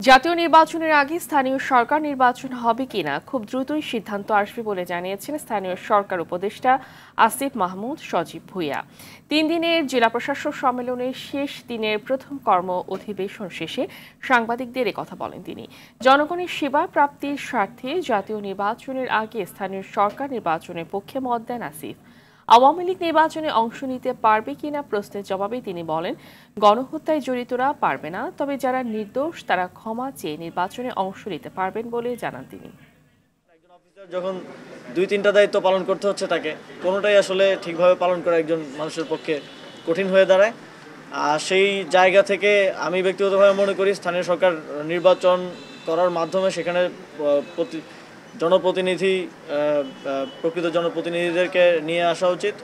জাতীয় নির্বাচনের আগে স্থানীয় সরকার নির্বাচন হবে কিনা খুব দ্রুতই সিদ্ধান্ত আসবে বলে জানিয়েছেন স্থানীয় সরকার উপদেষ্টা আসিফ মাহমুদ সজীব ভুঁইয়া। 3 দিনের জেলা প্রশাসক সম্মেলনের শেষ দিনের প্রথম কর্ম অধিবেশন শেষে সাংবাদিকদের কথা বলেন তিনি। জনগণের সেবা প্রাপ্তির স্বার্থে জাতীয় নির্বাচনের আগে স্থানীয় সরকার নির্বাচনের পক্ষে মত দেন আসিফ। আওয়ামী লীগ নির্বাচনে অংশ নিতে পারবে কিনা প্রশ্নের জবাবে তিনি বলেন, গণহত্যায় জড়িতরা পারবে না, তবে যারা নির্দোষ তারা ক্ষমা চেয়ে নির্বাচনে অংশ নিতে পারবেন বলে জানান তিনি। একজন অফিসার যখন 2-3টা দায়িত্ব পালন করতে হচ্ছে, তাকে কোনোটাই আসলে ঠিকভাবে পালন করা একজন মানুষের পক্ষে কঠিন হয়ে দাঁড়ায়। আর সেই জায়গা থেকে আমি ব্যক্তিগতভাবে মনে করি স্থানীয় সরকার নির্বাচন করার মাধ্যমে সেখানে জনপ্রতিনিধি প্রকৃত জনপ্রতিনিধিদেরকে নিয়ে আসা উচিত।